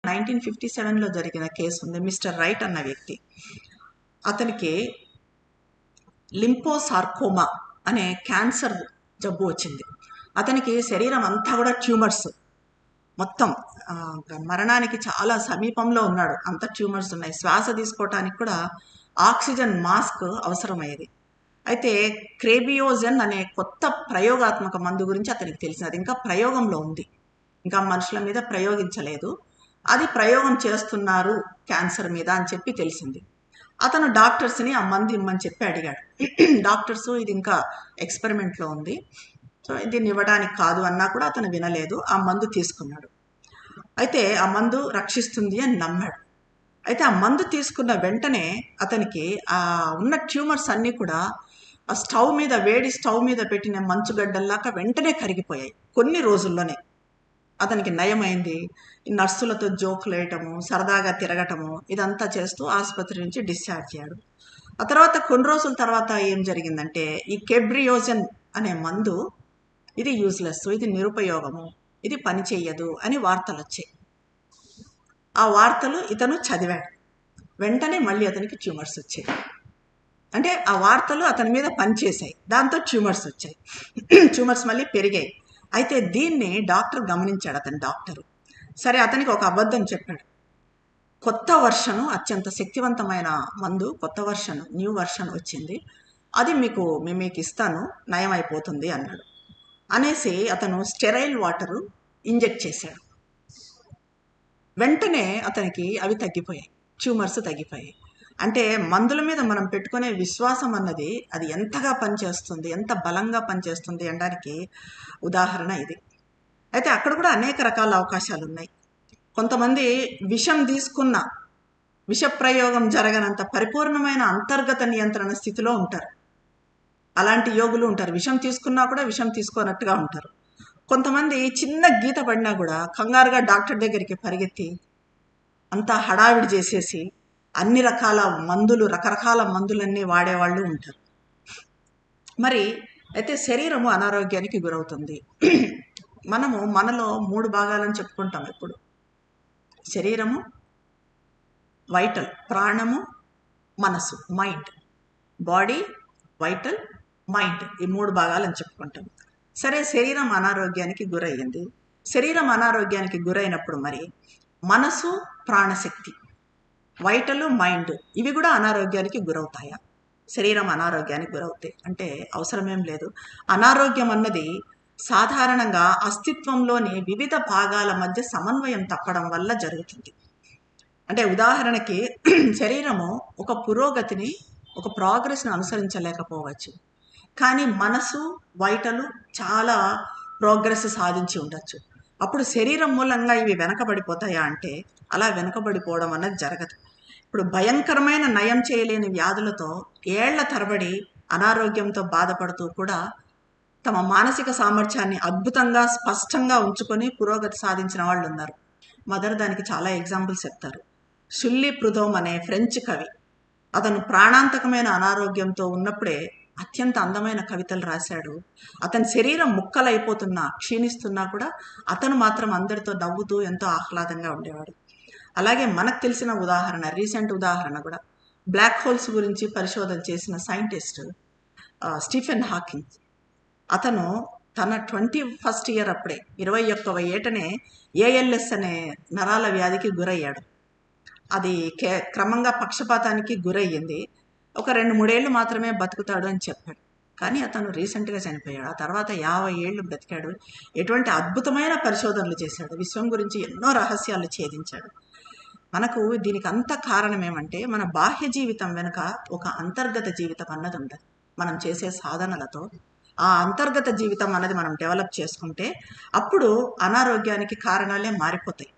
1957లో జరిగిన కేసు ఉంది. Mister right అన్న వ్యక్తి, అతనికి లింపోసార్కోమా అనే క్యాన్సర్ జబ్బు వచ్చింది. అతనికి శరీరం అంతా కూడా ట్యూమర్స్, మొత్తం మరణానికి చాలా సమీపంలో ఉన్నాడు. అంత ట్యూమర్స్ ఉన్నాయి. శ్వాస తీసుకోవటానికి కూడా ఆక్సిజన్ మాస్క్ అవసరమయ్యేది. అయితే క్రేబియోజన్ అనే కొత్త ప్రయోగాత్మక మందు గురించి అతనికి తెలిసింది. అది ఇంకా ప్రయోగంలో ఉంది, ఇంకా మనుషుల మీద ప్రయోగించలేదు. అది ప్రయోగం చేస్తున్నారు క్యాన్సర్ మీద అని చెప్పి తెలిసింది. అతను డాక్టర్స్ని ఆ మందు ఇమ్మని చెప్పి అడిగాడు. డాక్టర్స్ ఇది ఇంకా ఎక్స్పెరిమెంట్లో ఉంది, సో దీన్ని ఇవ్వడానికి కాదు అన్నా కూడా అతను వినలేదు. ఆ మందు తీసుకున్నాడు. అయితే ఆ మందు రక్షిస్తుంది అని నమ్మాడు. అయితే ఆ మందు తీసుకున్న వెంటనే అతనికి ఆ ఉన్న ట్యూమర్స్ అన్నీ కూడా ఆ స్టవ్ మీద, వేడి స్టవ్ మీద పెట్టిన మంచుగడ్డల్లాగా వెంటనే కరిగిపోయాయి. కొన్ని రోజుల్లోనే అతనికి నయమైంది. నర్సులతో జోకులు వేయటము, సరదాగా తిరగటము, ఇదంతా చేస్తూ ఆసుపత్రి నుంచి డిశ్చార్జ్ అయ్యాడు. ఆ తర్వాత కొన్ని రోజుల తర్వాత ఏం జరిగిందంటే, ఈ కెబ్రియోజన్ అనే మందు ఇది యూజ్లెస్, ఇది నిరుపయోగము, ఇది పని చెయ్యదు అని వార్తలు వచ్చాయి. ఆ వార్తలు ఇతను చదివాడు. వెంటనే మళ్ళీ అతనికి ట్యూమర్స్ వచ్చాయి. అంటే ఆ వార్తలు అతని మీద పనిచేశాయి, దాంతో ట్యూమర్స్ వచ్చాయి. ట్యూమర్స్ మళ్ళీ పెరిగాయి. అయితే దీన్ని డాక్టర్ గమనించాడు. అతని డాక్టరు సరే అతనికి ఒక అబద్ధం చెప్పాడు. కొత్త వర్షను, అత్యంత శక్తివంతమైన మందు, కొత్త వర్షన్, న్యూ వర్షన్ వచ్చింది, అది మీకు ఇస్తాను, నయం అయిపోతుంది అన్నాడు. అనేసి అతను స్టెరైల్ వాటరు ఇంజెక్ట్ చేశాడు. వెంటనే అతనికి అవి తగ్గిపోయాయి, ట్యూమర్స్ తగ్గిపోయాయి. అంటే మందుల మీద మనం పెట్టుకునే విశ్వాసం అన్నది అది ఎంతగా పనిచేస్తుంది, ఎంత బలంగా పనిచేస్తుంది అనడానికి ఉదాహరణ ఇది. అయితే అక్కడ కూడా అనేక రకాల అవకాశాలు ఉన్నాయి. కొంతమంది విషం తీసుకున్న, విషప్రయోగం జరగనంత పరిపూర్ణమైన అంతర్గత నియంత్రణ స్థితిలో ఉంటారు. అలాంటి యోగులు ఉంటారు. విషం తీసుకున్నా కూడా విషం తీసుకోనట్టుగా ఉంటారు. కొంతమంది చిన్న గీత పడినా కూడా కంగారుగా డాక్టర్ దగ్గరికి పరిగెత్తి అంతా హడావిడి చేసేసి అన్ని రకాల మందులు, రకరకాల మందులన్నీ వాడేవాళ్ళు ఉంటారు. మరి అయితే శరీరము అనారోగ్యానికి గురవుతుంది. మనలో 3 భాగాలని చెప్పుకుంటాం ఎప్పుడు. శరీరము, వైటల్, ప్రాణము, మనసు, మైండ్. బాడీ, వైటల్, మైండ్, ఈ 3 భాగాలని చెప్పుకుంటాం. సరే, శరీరం అనారోగ్యానికి గురయ్యింది. శరీరం అనారోగ్యానికి గురైనప్పుడు మరి మనసు, ప్రాణశక్తి, వైటల్, మైండ్, ఇవి కూడా అనారోగ్యానికి గురవుతాయా? శరీరం అనారోగ్యానికి గురవుతాయి అంటే అవసరమేం లేదు. అనారోగ్యం అన్నది సాధారణంగా అస్తిత్వంలోని వివిధ భాగాల మధ్య సమన్వయం తప్పడం వల్ల జరుగుతుంది. అంటే ఉదాహరణకి శరీరము ఒక పురోగతిని, ఒక ప్రోగ్రెస్ని అనుసరించలేకపోవచ్చు, కానీ మనసు, వైటలు చాలా ప్రోగ్రెస్ సాధించి ఉండొచ్చు. అప్పుడు శరీరం మూలంగా ఇవి వెనకబడిపోతాయా అంటే అలా వెనకబడిపోవడం అన్నది జరగదు. ఇప్పుడు భయంకరమైన నయం చేయలేని వ్యాధులతో ఏళ్ల తరబడి అనారోగ్యంతో బాధపడుతూ కూడా తమ మానసిక సామర్థ్యాన్ని అద్భుతంగా, స్పష్టంగా ఉంచుకొని పురోగతి సాధించిన వాళ్ళు ఉన్నారు. మదర్ దానికి చాలా ఎగ్జాంపుల్స్ చెప్తారు. షుల్లీ ప్రుదోమ్ అనే ఫ్రెంచ్ కవి, అతను ప్రాణాంతకమైన అనారోగ్యంతో ఉన్నప్పుడే అత్యంత అందమైన కవితలు రాశాడు. అతని శరీరం ముక్కలైపోతున్నా, క్షీణిస్తున్నా కూడా అతను మాత్రం అందరితో నవ్వుతూ ఎంతో ఆహ్లాదంగా ఉండేవాడు. అలాగే మనకు తెలిసిన ఉదాహరణ, రీసెంట్ ఉదాహరణ కూడా, బ్లాక్ హోల్స్ గురించి పరిశోధన చేసిన సైంటిస్ట్ స్టీఫెన్ హాకింగ్. అతను తన 21st ఇయర్ అప్పుడే, 21వ ఏటనే ALS అనే నరాల వ్యాధికి గురయ్యాడు. అది క్రమంగా పక్షపాతానికి గురయ్యింది. ఒక 2-3 ఏళ్ళు మాత్రమే బతుకుతాడు అని చెప్పాడు. కానీ అతను రీసెంట్గా చనిపోయాడు. ఆ తర్వాత 50 ఏళ్ళు బ్రతికాడు. ఎటువంటి అద్భుతమైన పరిశోధనలు చేశాడు. విశ్వం గురించి ఎన్నో రహస్యాలు ఛేదించాడు. మనకు దీనికి అంత కారణం ఏమంటే, మన బాహ్య జీవితం వెనుక ఒక అంతర్గత జీవితం అన్నది ఉండదు. మనం చేసే సాధనలతో ఆ అంతర్గత జీవితం అన్నది మనం డెవలప్ చేసుకుంటే అప్పుడు అనారోగ్యానికి కారణాలే మారిపోతాయి.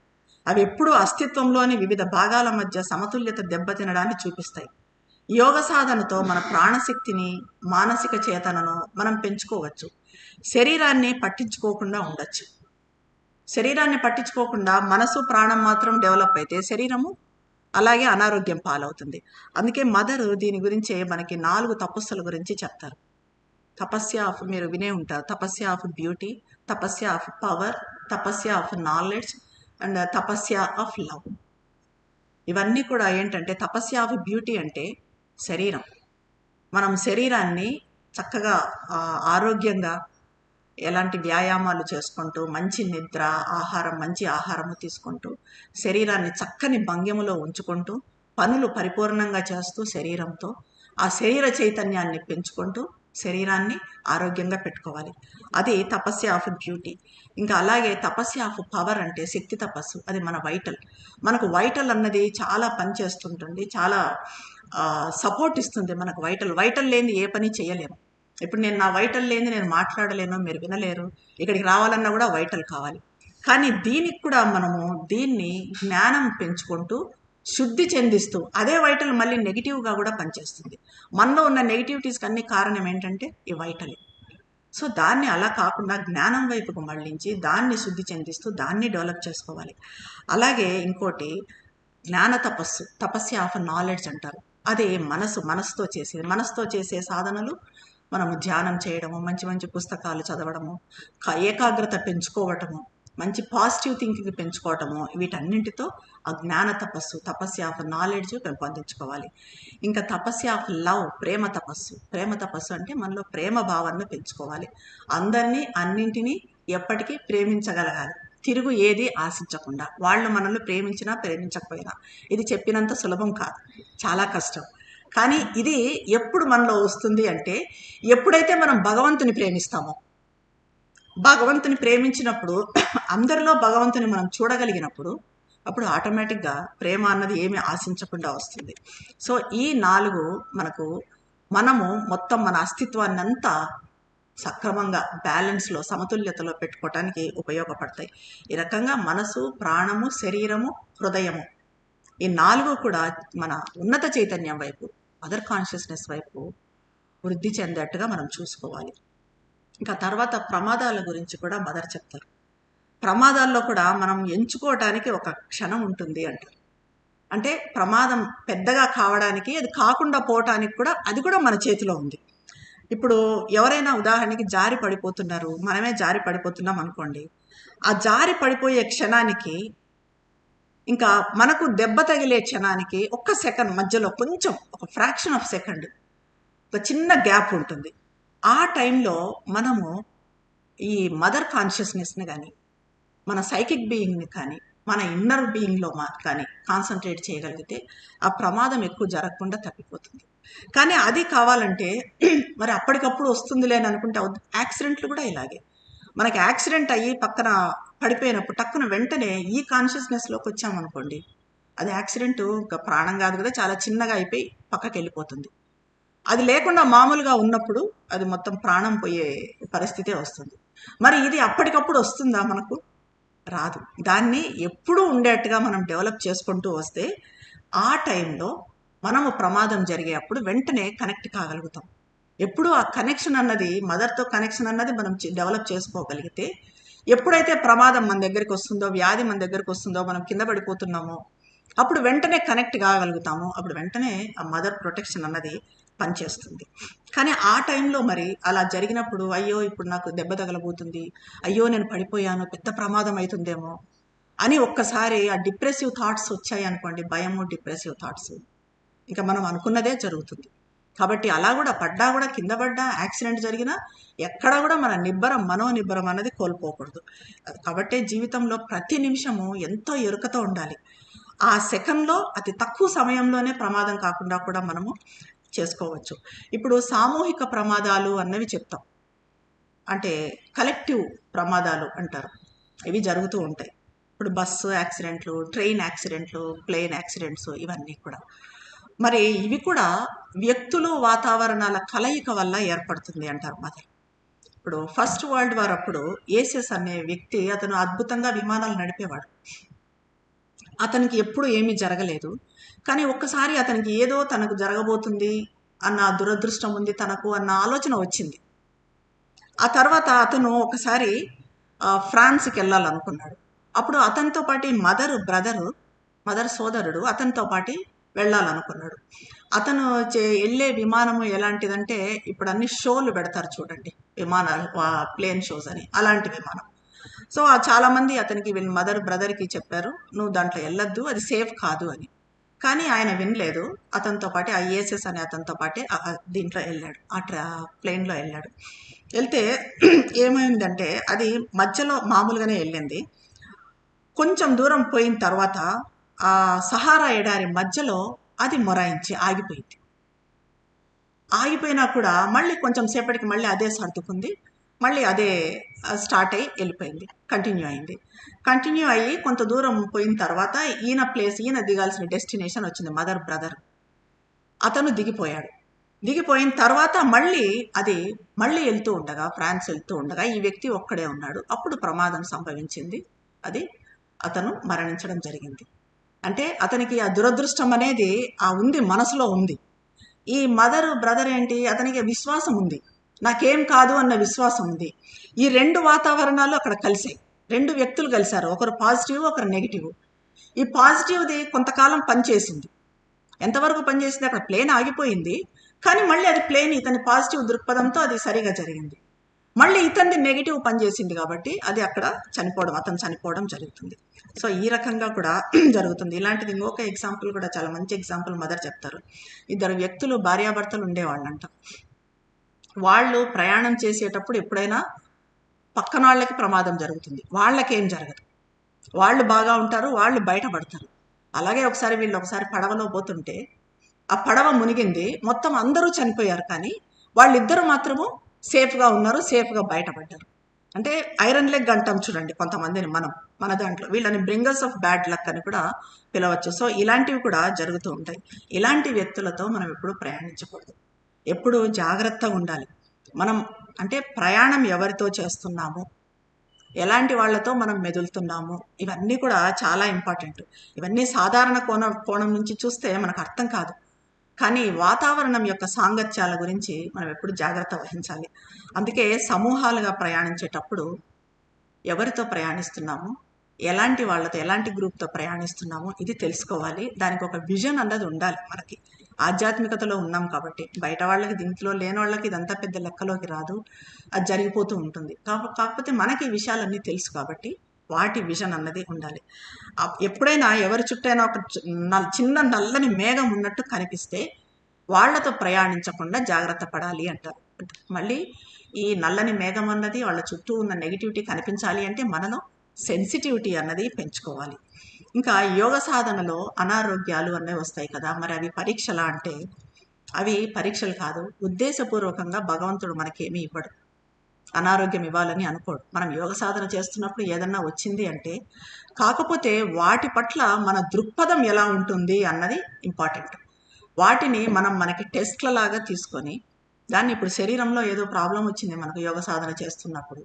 అవి ఎప్పుడూ అస్తిత్వంలోని వివిధ భాగాల మధ్య సమతుల్యత దెబ్బతినడాన్ని చూపిస్తాయి. యోగ సాధనతో మన ప్రాణశక్తిని, మానసిక చేతనను మనం పెంచుకోవచ్చు. శరీరాన్ని పట్టించుకోకుండా ఉండొచ్చు. శరీరాన్ని పట్టించుకోకుండా మనసు, ప్రాణం మాత్రం డెవలప్ అయితే శరీరము అలాగే అనారోగ్యం పాలవుతుంది. అందుకే మదర్ దీని గురించే మనకి 4 తపస్సుల గురించి చెప్తారు. తపస్య ఆఫ్, మీరు వినే ఉంటారు, tapasya of beauty, tapasya of power, tapasya of knowledge, and tapasya of love. ఇవన్నీ కూడా ఏంటంటే తపస్య ఆఫ్ బ్యూటీ అంటే శరీరం. మనం శరీరాన్ని చక్కగా ఆరోగ్యంగా ఎలాంటి వ్యాయామాలు చేసుకుంటూ మంచి నిద్ర, ఆహారం, మంచి ఆహారము తీసుకుంటూ శరీరాన్ని చక్కని భంగిమలో ఉంచుకుంటూ పనులు పరిపూర్ణంగా చేస్తూ శరీరంతో ఆ శరీర చైతన్యాన్ని పెంచుకుంటూ శరీరాన్ని ఆరోగ్యంగా పెట్టుకోవాలి. అది తపస్య ఆఫ్ బ్యూటీ. ఇంకా అలాగే తపస్య ఆఫ్ పవర్ అంటే శక్తి తపస్సు. అది మన వైటల్. మనకు వైటల్ అన్నది చాలా పని చేస్తుంటుంది, చాలా సపోర్ట్ ఇస్తుంది మనకు. వైటల్ లేని ఏ పని చేయలేము. ఇప్పుడు నేను నా వైటల్ లేని నేను మాట్లాడలేను, మీరు వినలేరు. ఇక్కడికి రావాలన్నా కూడా వైటల్ కావాలి. కానీ దీనికి కూడా మనము దీన్ని జ్ఞానం పెంచుకుంటూ శుద్ధి చెందిస్తూ అదే వైటల్ మళ్ళీ నెగిటివ్గా కూడా పనిచేస్తుంది. మనలో ఉన్న నెగిటివిటీస్కి అన్ని కారణం ఏంటంటే ఈ వైటలే. సో దాన్ని అలా కాకుండా జ్ఞానం వైపుకు మళ్ళించి దాన్ని శుద్ధి చెందిస్తూ దాన్ని డెవలప్ చేసుకోవాలి. అలాగే ఇంకోటి జ్ఞాన తపస్సు, తపస్య ఆఫ్ నాలెడ్జ్ అంటారు. అదే మనసుతో చేసే సాధనలు మనము ధ్యానం చేయడము, మంచి మంచి పుస్తకాలు చదవడము, ఏకాగ్రత పెంచుకోవటము, మంచి పాజిటివ్ థింకింగ్ పెంచుకోవటము, వీటన్నింటితో ఆ జ్ఞాన తపస్సు, తపస్య ఆఫ్ నాలెడ్జ్ పెంపొందించుకోవాలి. ఇంకా తపస్య ఆఫ్ లవ్, ప్రేమ తపస్సు అంటే మనలో ప్రేమ భావాన్ని పెంచుకోవాలి. అందరినీ అన్నింటినీ ఎప్పటికీ ప్రేమించగలగాలి, తిరుగు ఏది ఆశించకుండా. వాళ్ళు మనల్ని ప్రేమించినా ప్రేమించకపోయినా. ఇది చెప్పినంత సులభం కాదు, చాలా కష్టం. కానీ ఇది ఎప్పుడు మనలో వస్తుంది అంటే ఎప్పుడైతే మనం భగవంతుని ప్రేమిస్తామో, భగవంతుని ప్రేమించినప్పుడు అందరిలో భగవంతుని మనం చూడగలిగినప్పుడు అప్పుడు ఆటోమేటిక్గా ప్రేమ అన్నది ఏమీ ఆశించకుండా వస్తుంది. సో ఈ 4 మనము మొత్తం మన అస్తిత్వాన్ని అంతా సక్రమంగా బ్యాలెన్స్లో, సమతుల్యతలో పెట్టుకోవటానికి ఉపయోగపడతాయి. ఈ రకంగా మనసు, ప్రాణము, శరీరము, హృదయము, ఈ 4 కూడా మన ఉన్నత చైతన్యం వైపు, అదర్ కాన్షియస్నెస్ వైపు వృద్ధి చెందేట్టుగా మనం చూసుకోవాలి. ఇంకా తర్వాత ప్రమాదాల గురించి కూడా మదర్ చెప్తారు. ప్రమాదాల్లో కూడా మనం ఎంచుకోవటానికి ఒక క్షణం ఉంటుంది అంటారు. అంటే ప్రమాదం పెద్దగా కావడానికి, అది కాకుండా పోవటానికి కూడా అది కూడా మన చేతిలో ఉంది. ఇప్పుడు ఎవరైనా ఉదాహరణకి జారి పడిపోతున్నారు, మనమే జారి పడిపోతున్నాం అనుకోండి. ఆ జారి పడిపోయే క్షణానికి, ఇంకా మనకు దెబ్బ తగిలే క్షణానికి ఒక్క సెకండ్ మధ్యలో కొంచెం ఒక ఫ్రాక్షన్ ఆఫ్ సెకండ్ ఒక చిన్న గ్యాప్ ఉంటుంది. ఆ టైంలో మనము ఈ మదర్ కాన్షియస్నెస్ని కానీ, మన సైకిక్ బీయింగ్ని కానీ, మన ఇన్నర్ బీయింగ్లో కానీ కాన్సన్ట్రేట్ చేయగలిగితే ఆ ప్రమాదం ఎక్కువ జరగకుండా తప్పిపోతుంది. కానీ అది కావాలంటే మరి అప్పటికప్పుడు వస్తుందిలే అని అనుకుంటే యాక్సిడెంట్లు కూడా ఇలాగే. మనకి యాక్సిడెంట్ అయ్యి పక్కన పడిపోయినప్పుడు టక్కున వెంటనే ఈ కాన్షియస్నెస్లోకి వచ్చామనుకోండి, అది యాక్సిడెంట్ ఇంకా ప్రాణం కాదు కదా, చాలా చిన్నగా అయిపోయి పక్కకి వెళ్ళిపోతుంది. అది లేకుండా మామూలుగా ఉన్నప్పుడు అది మొత్తం ప్రాణం పోయే పరిస్థితే వస్తుంది. మరి ఇది అప్పటికప్పుడు వస్తుందా? మనకు రాదు. దాన్ని ఎప్పుడూ ఉండేట్టుగా మనం డెవలప్ చేసుకుంటూ వస్తే ఆ టైంలో మనము ప్రమాదం జరిగేటప్పుడు వెంటనే కనెక్ట్ కాగలుగుతాం. ఎప్పుడు ఆ కనెక్షన్ అన్నది, మదర్తో కనెక్షన్ అన్నది మనం డెవలప్ చేసుకోగలిగితే, ఎప్పుడైతే ప్రమాదం మన దగ్గరికి వస్తుందో, వ్యాధి మన దగ్గరికి వస్తుందో, మనం కింద పడిపోతున్నామో, అప్పుడు వెంటనే కనెక్ట్ కాగలుగుతాము. అప్పుడు వెంటనే ఆ మదర్ ప్రొటెక్షన్ అన్నది పనిచేస్తుంది. కానీ ఆ టైంలో మరి అలా జరిగినప్పుడు అయ్యో ఇప్పుడు నాకు దెబ్బ తగలబోతుంది, అయ్యో నేను పడిపోయాను, పెద్ద ప్రమాదం అవుతుందేమో అని ఒక్కసారి ఆ డిప్రెసివ్ థాట్స్ వచ్చాయి అనుకోండి, భయము, డిప్రెసివ్ థాట్స్, ఇంకా మనం అనుకున్నదే జరుగుతుంది. కాబట్టి అలా కూడా పడ్డా కూడా, కింద పడ్డా, యాక్సిడెంట్ జరిగినా ఎక్కడ కూడా మన మనోనిబ్బరం అన్నది కోల్పోకూడదు. కాబట్టి జీవితంలో ప్రతి నిమిషము ఎంతో ఎరుకతో ఉండాలి. ఆ సెకండ్లో అతి తక్కువ సమయంలోనే ప్రమాదం కాకుండా కూడా మనము చేసుకోవచ్చు. ఇప్పుడు సామూహిక ప్రమాదాలు అన్నవి చెప్తాం, అంటే కలెక్టివ్ ప్రమాదాలు అంటారు. ఇవి జరుగుతూ ఉంటాయి. ఇప్పుడు బస్సు యాక్సిడెంట్లు, ట్రైన్ యాక్సిడెంట్లు, ప్లేన్ యాక్సిడెంట్స్, ఇవన్నీ కూడా మరి ఇవి కూడా వ్యక్తులు, వాతావరణాల కలయిక వల్ల ఏర్పడుతుంది అంటారు మదర్. ఇప్పుడు ఫస్ట్ వరల్డ్ వార్ అప్పుడు ఏసెస్ అనే వ్యక్తి, అతను అద్భుతంగా విమానాలు నడిపేవాడు. అతనికి ఎప్పుడు ఏమీ జరగలేదు. కానీ ఒక్కసారి అతనికి ఏదో తనకు జరగబోతుంది అన్న దురదృష్టం ఉంది తనకు అన్న ఆలోచన వచ్చింది. ఆ తర్వాత అతను ఒకసారి ఫ్రాన్స్కి వెళ్ళాలనుకున్నాడు. అప్పుడు అతనితో పాటు మదర్ సోదరుడు అతనితో పాటు వెళ్ళాలనుకున్నాడు. అతను వెళ్ళే విమానము ఎలాంటిదంటే, ఇప్పుడు అన్ని షోలు పెడతారు చూడండి, విమానాలు, ప్లేన్ షోస్ అని, అలాంటి విమానం. సో చాలామంది అతనికి వీళ్ళ మదర్ బ్రదర్కి చెప్పారు, నువ్వు దాంట్లో వెళ్ళొద్దు, అది సేఫ్ కాదు అని. కానీ ఆయన వినలేదు. అతనితో పాటే ఆ ఏఎస్ఎస్ అనే అతనితో పాటే దీంట్లో వెళ్ళాడు, ప్లేన్లో వెళ్ళాడు. వెళ్తే ఏమైందంటే అది మధ్యలో మామూలుగానే వెళ్ళింది. కొంచెం దూరం పోయిన తర్వాత ఆ సహారా ఎడారి మధ్యలో అది మొరాయించి ఆగిపోయింది. ఆగిపోయినా కూడా మళ్ళీ కొంచెం సేపటికి మళ్ళీ అదే సర్దుకుంది, మళ్ళీ అదే స్టార్ట్ అయ్యి వెళ్ళిపోయింది, కంటిన్యూ అయింది. కంటిన్యూ అయ్యి కొంత దూరం పోయిన తర్వాత ఈయన దిగాల్సిన డెస్టినేషన్ వచ్చింది, మదర్ బ్రదర్. అతను దిగిపోయాడు. దిగిపోయిన తర్వాత మళ్ళీ వెళ్తూ ఉండగా, ఫ్రాన్స్ వెళ్తూ ఉండగా ఈ వ్యక్తి ఒక్కడే ఉన్నాడు. అప్పుడు ప్రమాదం సంభవించింది. అతను మరణించడం జరిగింది. అంటే అతనికి ఆ దురదృష్టం అనేది ఉంది, మనసులో ఉంది. ఈ మదర్ బ్రదర్ ఏంటి, అతనికి విశ్వాసం ఉంది, నాకేం కాదు అన్న విశ్వాసం ఉంది. ఈ రెండు వాతావరణాలు అక్కడ కలిసాయి, రెండు వ్యక్తులు కలిశారు, ఒకరు పాజిటివ్ ఒకరు నెగిటివ్. ఈ పాజిటివ్ది కొంతకాలం పనిచేసింది. ఎంతవరకు పనిచేసింది, అక్కడ ప్లేన్ ఆగిపోయింది, కానీ మళ్ళీ అది ప్లేన్ ఇతని పాజిటివ్ దృక్పథంతో అది సరిగా జరిగింది. మళ్ళీ ఇతనిది నెగిటివ్ పనిచేసింది కాబట్టి అది అక్కడ అతను చనిపోవడం జరుగుతుంది. సో ఈ రకంగా కూడా జరుగుతుంది. ఇలాంటిది ఇంకొక ఎగ్జాంపుల్ కూడా, చాలా మంచి ఎగ్జాంపుల్ మదర్ చెప్తారు. ఇద్దరు వ్యక్తులు భార్యాభర్తలు ఉండేవాళ్ళంట. వాళ్ళు ప్రయాణం చేసేటప్పుడు ఎప్పుడైనా పక్కన వాళ్ళకి ప్రమాదం జరుగుతుంది, వాళ్ళకేం జరగదు, వాళ్ళు బాగా ఉంటారు, వాళ్ళు బయటపడతారు. అలాగే ఒకసారి పడవలో పోతుంటే ఆ పడవ మునిగింది, మొత్తం అందరూ చనిపోయారు, కానీ వాళ్ళిద్దరూ మాత్రము సేఫ్గా ఉన్నారు, సేఫ్గా బయటపడ్డారు. అంటే ఐరన్ లెగ్ అంటాం చూడండి కొంతమందిని, మన దాంట్లో వీళ్ళని బ్రింగర్స్ ఆఫ్ బ్యాడ్ లక్ అని కూడా పిలవచ్చు. సో ఇలాంటివి కూడా జరుగుతూ ఉంటాయి. ఇలాంటి వ్యక్తులతో మనం ఎప్పుడు ప్రయాణించకూడదు, ఎప్పుడు జాగ్రత్తగా ఉండాలి. మనం అంటే ప్రయాణం ఎవరితో చేస్తున్నాము, ఎలాంటి వాళ్ళతో మనం మెదులుతున్నాము, ఇవన్నీ కూడా చాలా ఇంపార్టెంట్. ఇవన్నీ సాధారణ కోణం నుంచి చూస్తే మనకు అర్థం కాదు, కానీ వాతావరణం యొక్క సాంగత్యాల గురించి మనం ఎప్పుడు జాగ్రత్త వహించాలి. అందుకే సమూహాలుగా ప్రయాణించేటప్పుడు ఎవరితో ప్రయాణిస్తున్నాము, ఎలాంటి వాళ్ళతో, ఎలాంటి గ్రూప్తో ప్రయాణిస్తున్నాము, ఇది తెలుసుకోవాలి. దానికి ఒక విజన్ అన్నది ఉండాలి. మనకి ఆధ్యాత్మికతలో ఉన్నాం కాబట్టి బయట వాళ్ళకి, దీంట్లో లేని వాళ్ళకి ఇదంతా పెద్ద లెక్కలోకి రాదు, అది జరిగిపోతూ ఉంటుంది. కాకపోతే మనకి ఈ విషయాలన్నీ తెలుసు కాబట్టి వాటి విజన్ అన్నది ఉండాలి. ఎప్పుడైనా ఎవరి చుట్టైనా ఒక చిన్న నల్లని మేఘం ఉన్నట్టు కనిపిస్తే వాళ్లతో ప్రయాణించకుండా జాగ్రత్త పడాలి అంటారు. మళ్ళీ ఈ నల్లని మేఘం అన్నది వాళ్ళ చుట్టూ ఉన్న నెగిటివిటీ కనిపించాలి అంటే మనలో సెన్సిటివిటీ అన్నది పెంచుకోవాలి. ఇంకా యోగ సాధనలో అనారోగ్యాలు అన్నవి వస్తాయి కదా, మరి అవి పరీక్షలా అంటే అవి పరీక్షలు కాదు. ఉద్దేశపూర్వకంగా భగవంతుడు మనకేమీ ఇవ్వడు, అనారోగ్యం ఇవ్వాలని అనుకోడు. మనం యోగ సాధన చేస్తున్నప్పుడు ఏదన్నా వచ్చింది అంటే, కాకపోతే వాటి పట్ల మన దృక్పథం ఎలా ఉంటుంది అన్నది ఇంపార్టెంట్. వాటిని మనకి టెస్ట్ల లాగా తీసుకొని, దాన్ని ఇప్పుడు శరీరంలో ఏదో ప్రాబ్లం వచ్చింది మనకు యోగ సాధన చేస్తున్నప్పుడు,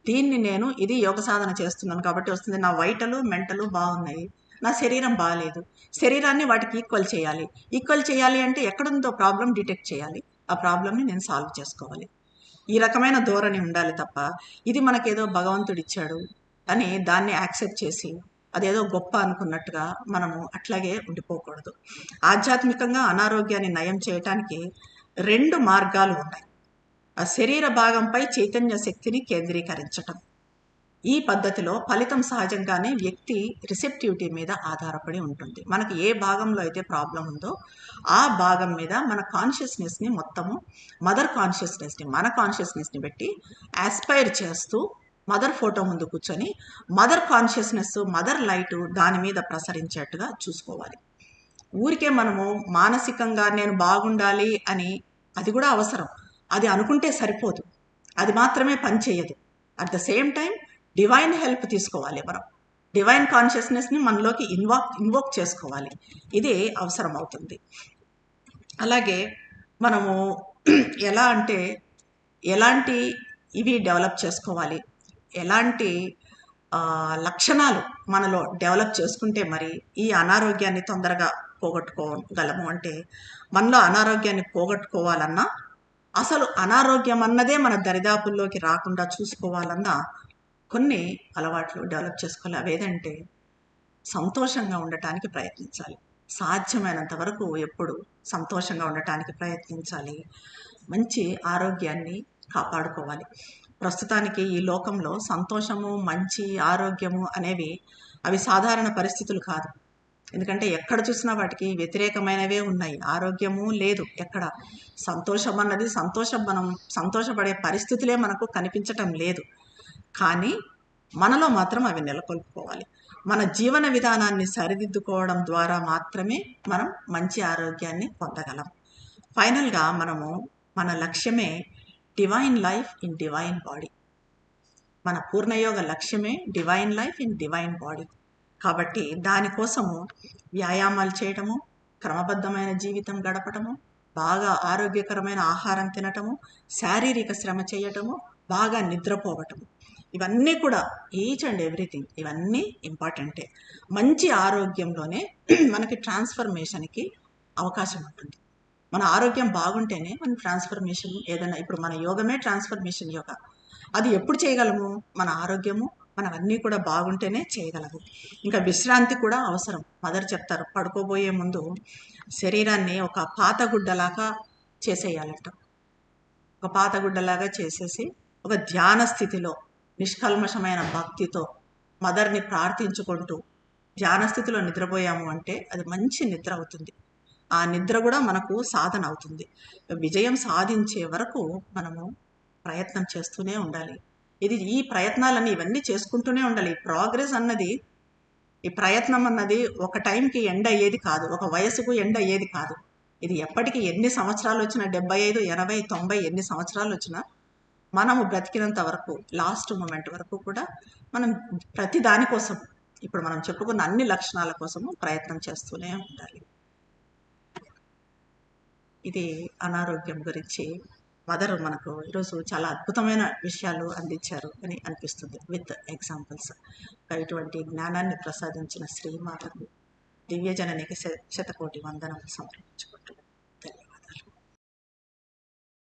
దీన్ని ఇది యోగ సాధన చేస్తున్నాను కాబట్టి వస్తుంది, నా వైటలు మెంటలు బాగున్నాయి, నా శరీరం బాగాలేదు, శరీరాన్ని వాటికి ఈక్వల్ చేయాలి అంటే ఎక్కడుందో ప్రాబ్లం డిటెక్ట్ చేయాలి, ఆ ప్రాబ్లంని నేను సాల్వ్ చేసుకోవాలి. ఈ రకమైన ధోరణి ఉండాలి తప్ప, ఇది మనకేదో భగవంతుడు ఇచ్చాడు అని దాన్ని యాక్సెప్ట్ చేసి అదేదో గొప్ప అనుకున్నట్టుగా మనము అట్లాగే ఉండిపోకూడదు. ఆధ్యాత్మికంగా అనారోగ్యాన్ని నయం చేయటానికి 2 మార్గాలు ఉన్నాయి. ఆ శరీర భాగంపై చైతన్య శక్తిని కేంద్రీకరించటం. ఈ పద్ధతిలో ఫలితం సహజంగానే వ్యక్తి రిసెప్టివిటీ మీద ఆధారపడి ఉంటుంది. మనకి ఏ భాగంలో అయితే ప్రాబ్లం ఉందో ఆ భాగం మీద మన కాన్షియస్నెస్ని మొత్తము, మదర్ కాన్షియస్నెస్ని, మన కాన్షియస్నెస్ని పెట్టి ఆస్పైర్ చేస్తూ మదర్ ఫోటో ముందు కూర్చొని మదర్ కాన్షియస్నెస్, మదర్ లైటు దాని మీద ప్రసరించేట్టుగా చూసుకోవాలి. ఊరికే మనము మానసికంగా నేను బాగుండాలి అని, అది కూడా అవసరం, అది అనుకుంటే సరిపోదు, అది మాత్రమే పనిచేయదు. At the same time divine help తీసుకోవాలి. మనం డివైన్ కాన్షియస్నెస్ని మనలోకి ఇన్వోక్ చేసుకోవాలి, ఇది అవసరం అవుతుంది. అలాగే మనము ఎలా అంటే ఎలాంటి ఇవి డెవలప్ చేసుకోవాలి, ఎలాంటి లక్షణాలు మనలో డెవలప్ చేసుకుంటే మరి ఈ అనారోగ్యాన్ని తొందరగా పోగొట్టుకోగలము అంటే, మనలో అనారోగ్యాన్ని పోగొట్టుకోవాలన్నా, అసలు అనారోగ్యం అన్నదే మన దరిదాపుల్లోకి రాకుండా చూసుకోవాలన్నా కొన్ని అలవాట్లు డెవలప్ చేసుకోవాలి. అవేదంటే సంతోషంగా ఉండటానికి ప్రయత్నించాలి, సాధ్యమైనంత వరకు ఎప్పుడు సంతోషంగా ఉండటానికి ప్రయత్నించాలి, మంచి ఆరోగ్యాన్ని కాపాడుకోవాలి. ప్రస్తుతానికి ఈ లోకంలో సంతోషము, మంచి, ఆరోగ్యము అనేవి అవి సాధారణ పరిస్థితులు కాదు. ఎందుకంటే ఎక్కడ చూసినా వాటికి వ్యతిరేకమైనవే ఉన్నాయి. ఆరోగ్యము లేదు ఎక్కడ. సంతోషం అన్నది మనం సంతోషపడే పరిస్థితులే మనకు కనిపించటం లేదు. కానీ మనలో మాత్రం అవి నెలకొల్పుకోవాలి. మన జీవన విధానాన్ని సరిదిద్దుకోవడం ద్వారా మాత్రమే మనం మంచి ఆరోగ్యాన్ని పొందగలం. ఫైనల్గా మన లక్ష్యమే divine life in divine body. మన పూర్ణయోగ లక్ష్యమే divine life in divine body. కాబట్టి దానికోసము వ్యాయామాలు చేయటము, క్రమబద్ధమైన జీవితం గడపటము, బాగా ఆరోగ్యకరమైన ఆహారం తినటము, శారీరక శ్రమ చేయటము, బాగా నిద్రపోవటము, ఇవన్నీ కూడా ఈచ్ అండ్ ఎవ్రీథింగ్ ఇవన్నీ ఇంపార్టెంటే. మంచి ఆరోగ్యంలోనే మనకి ట్రాన్స్ఫర్మేషన్కి అవకాశం ఉంటుంది. మన ఆరోగ్యం బాగుంటేనే మన ట్రాన్స్ఫర్మేషన్ ఏదైనా, ఇప్పుడు మన యోగమే ట్రాన్స్ఫర్మేషన్ యోగా. అది ఎప్పుడు చేయగలము? మన ఆరోగ్యము మనవన్నీ కూడా బాగుంటేనే చేయగలము. ఇంకా విశ్రాంతి కూడా అవసరం. మదర్ చెప్తారు, పడుకోబోయే ముందు శరీరాన్ని ఒక పాతగుడ్డలాగా చేసేయాలంట. ఒక పాతగుడ్డలాగా చేసేసి ఒక ధ్యాన స్థితిలో నిష్కల్మషమైన భక్తితో మదర్ని ప్రార్థించుకుంటూ ధ్యాన స్థితిలో నిద్రపోయాము అంటే అది మంచి నిద్ర అవుతుంది. ఆ నిద్ర కూడా మనకు సాధన అవుతుంది. విజయం సాధించే వరకు మనము ప్రయత్నం చేస్తూనే ఉండాలి. ఈ ప్రయత్నాలన్నీ ఇవన్నీ చేసుకుంటూనే ఉండాలి. ఈ ప్రయత్నం అన్నది ఒక టైంకి ఎండ్ అయ్యేది కాదు, ఒక వయసుకు ఎండ్ అయ్యేది కాదు. ఇది ఎప్పటికీ ఎన్ని సంవత్సరాలు వచ్చినా, 75, 80, 90 ఎన్ని సంవత్సరాలు వచ్చినా మనము బ్రతికినంత వరకు, లాస్ట్ మూమెంట్ వరకు కూడా మనం ప్రతి దానికోసం, ఇప్పుడు మనం చెప్పుకున్న అన్ని లక్షణాల కోసము ప్రయత్నం చేస్తూనే ఉండాలి. ఇది అనారోగ్యం గురించి మదర్ మనకు ఈరోజు చాలా అద్భుతమైన విషయాలు అందించారు అని అనిపిస్తుంది, విత్ ఎగ్జాంపుల్స్. ఇటువంటి జ్ఞానాన్ని ప్రసాదించిన శ్రీమాతకు దివ్యజననికి శతకోటి వందనం సమర్పించుకుంటున్నాను.